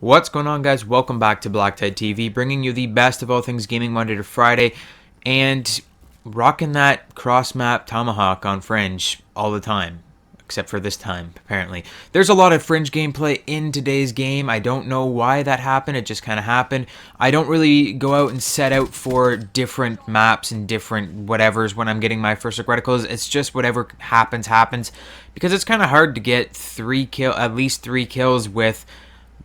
What's going on, guys? Welcome back to BlackTideTV, bringing you the best of all things gaming Monday to Friday, and rocking that cross-map Tomahawk on Fringe all the time, except for this time, apparently. There's a lot of Fringe gameplay in today's game. I don't know why that happened. It just kind of happened. I don't really go out and set out for different maps and different whatevers when I'm getting my First Look Reticles. It's just whatever happens, because it's kind of hard to get at least three kills with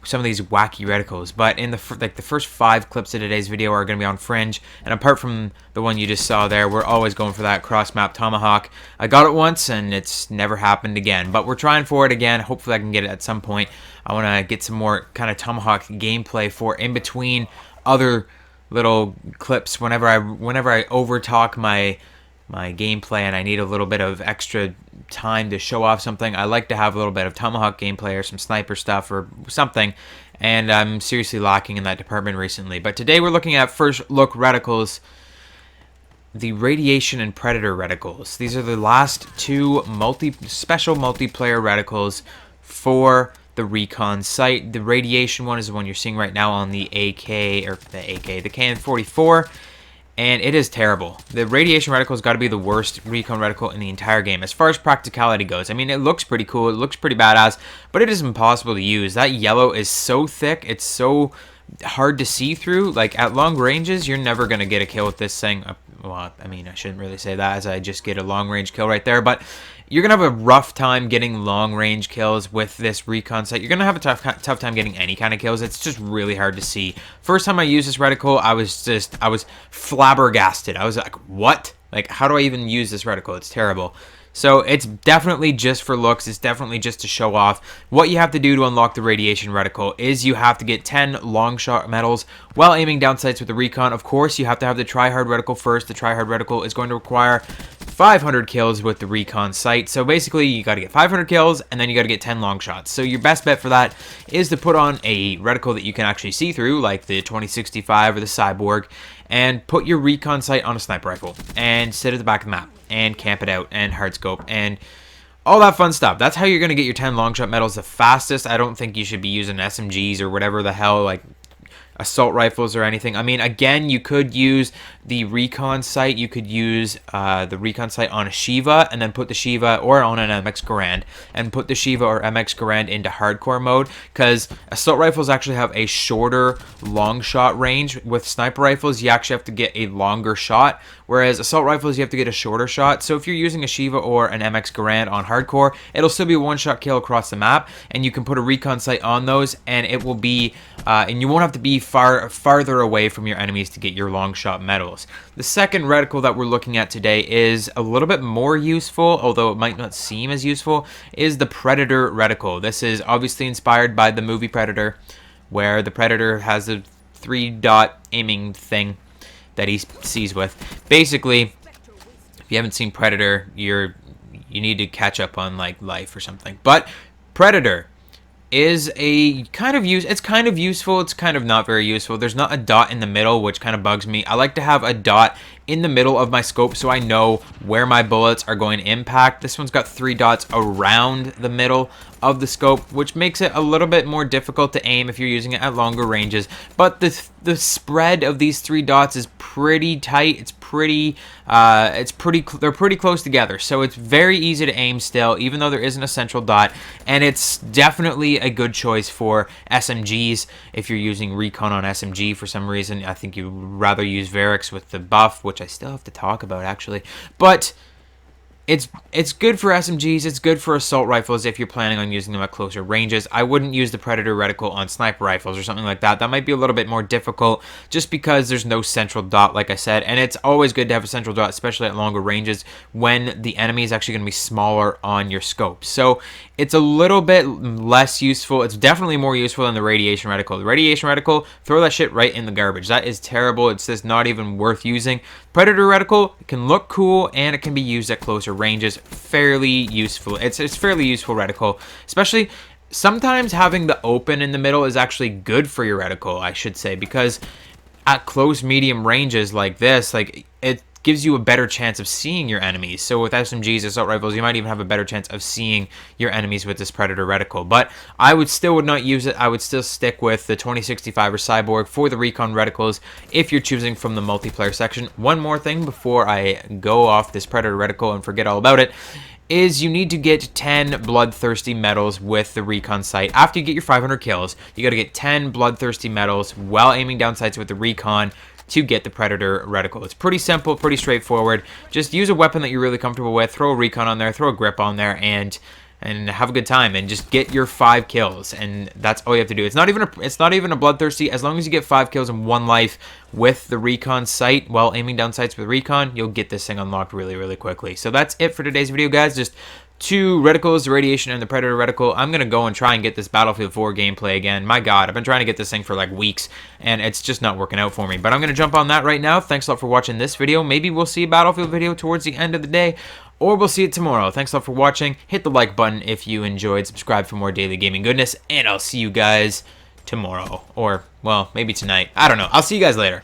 some of these wacky reticles. But in the first 5 clips of today's video are going to be on Fringe, and apart from the one you just saw there, we're always going for that cross-map Tomahawk. I got it once and it's never happened again, but we're trying for it again. Hopefully I can get it at some point. I want to get some more kind of Tomahawk gameplay for in between other little clips whenever I overtalk my gameplay and I need a little bit of extra time to show off something. I like to have a little bit of Tomahawk gameplay or some sniper stuff or something, and I'm seriously lacking in that department recently. But today we're looking at First Look Reticles, the Radiation and Predator Reticles. These are the last 2 special multiplayer reticles for the Recon sight. The Radiation one is the one you're seeing right now on the the KN-44. And it is terrible. The Radiation Reticle has got to be the worst Recon Reticle in the entire game. As far as practicality goes, I mean, it looks pretty cool. It looks pretty badass, but it is impossible to use. That yellow is so thick. It's so hard to see through. Like, at long ranges, you're never going to get a kill with this thing. Well, I mean, I shouldn't really say that, as I just get a long-range kill right there, but you're going to have a rough time getting long-range kills with this Recon sight. You're going to have a tough time getting any kind of kills. It's just really hard to see. First time I used this reticle, I was flabbergasted. I was like, what? Like, how do I even use this reticle? It's terrible. So it's definitely just for looks. It's definitely just to show off. What you have to do to unlock the Radiation Reticle is you have to get 10 long shot medals while aiming down sights with the Recon. Of course, you have to have the Tryhard Reticle first. The Tryhard Reticle is going to require 500 kills with the Recon sight. So basically, you got to get 500 kills, and then you got to get 10 long shots. So your best bet for that is to put on a reticle that you can actually see through, like the 2065 or the Cyborg, and put your Recon sight on a sniper rifle and sit at the back of the map and camp it out and hard scope and all that fun stuff. That's how you're going to get your 10 long shot medals the fastest. I don't think you should be using SMGs or whatever the hell, like assault rifles or anything. I mean, again, you could use the Recon sight. You could use the Recon sight on a Shiva and then put the Shiva, or on an MX Garand, and put the Shiva or MX Garand into hardcore mode, because assault rifles actually have a shorter long shot range. With sniper rifles, you actually have to get a longer shot, whereas assault rifles, you have to get a shorter shot. So if you're using a Shiva or an MX Garand on hardcore, it'll still be a one-shot kill across the map, and you can put a Recon sight on those, and it will be, and you won't have to be farther away from your enemies to get your long shot medals. The second reticle that we're looking at today is a little bit more useful, although it might not seem as useful, is the Predator Reticle. This is obviously inspired by the movie Predator, where the Predator has a 3-dot aiming thing that he sees with. Basically, if you haven't seen Predator, you need to catch up on like life or something. But Predator is it's kind of useful, it's kind of not very useful. There's not a dot in the middle, which kind of bugs me. I like to have a dot in the middle of my scope so I know where my bullets are going to impact. This one's got 3 dots around the middle of the scope, which makes it a little bit more difficult to aim if you're using it at longer ranges. But the spread of these 3 dots is pretty tight. They're pretty close together, so it's very easy to aim still, even though there isn't a central dot. And it's definitely a good choice for SMGs. If you're using Recon on SMG for some reason, I think you'd rather use Varix with the buff, which I still have to talk about actually, but it's good for SMGs, it's good for assault rifles if you're planning on using them at closer ranges. I wouldn't use the Predator Reticle on sniper rifles or something like that. That might be a little bit more difficult just because there's no central dot, like I said, and it's always good to have a central dot, especially at longer ranges when the enemy is actually going to be smaller on your scope. So it's a little bit less useful. It's definitely more useful than the Radiation Reticle. The Radiation Reticle, throw that shit right in the garbage. That is terrible. It's just not even worth using. Predator Reticle can look cool and it can be used at closer ranges. Fairly useful. It's fairly useful reticle, especially sometimes having the open in the middle is actually good for your reticle, I should say, because at close medium ranges like this, like it gives you a better chance of seeing your enemies. So with SMGs, assault rifles, you might even have a better chance of seeing your enemies with this Predator Reticle. But I would not use it. I would still stick with the 2065 or Cyborg for the Recon Reticles if you're choosing from the multiplayer section. One more thing before I go off this Predator Reticle and forget all about it is you need to get 10 bloodthirsty medals with the recon sight. After you get your 500 kills, you got to get 10 bloodthirsty medals while aiming down sights with the recon to get the Predator Reticle. It's pretty simple, pretty straightforward. Just use a weapon that you're really comfortable with, throw a recon on there, throw a grip on there, and have a good time, and just get your 5 kills, and that's all you have to do. It's not even a bloodthirsty. As long as you get 5 kills in 1 life with the recon sight while aiming down sights with recon, you'll get this thing unlocked really quickly. So that's it for today's video, guys. Just 2 reticles, the Radiation and the Predator Reticle. I'm gonna go and try and get this Battlefield 4 gameplay again. My god, I've been trying to get this thing for like weeks, and it's just not working out for me. But I'm gonna jump on that right now. Thanks a lot for watching this video. Maybe we'll see a Battlefield video towards the end of the day, or we'll see it tomorrow. Thanks a lot for watching. Hit the like button if you enjoyed. Subscribe for more daily gaming goodness. And I'll see you guys tomorrow. Or, well, maybe tonight. I don't know. I'll see you guys later.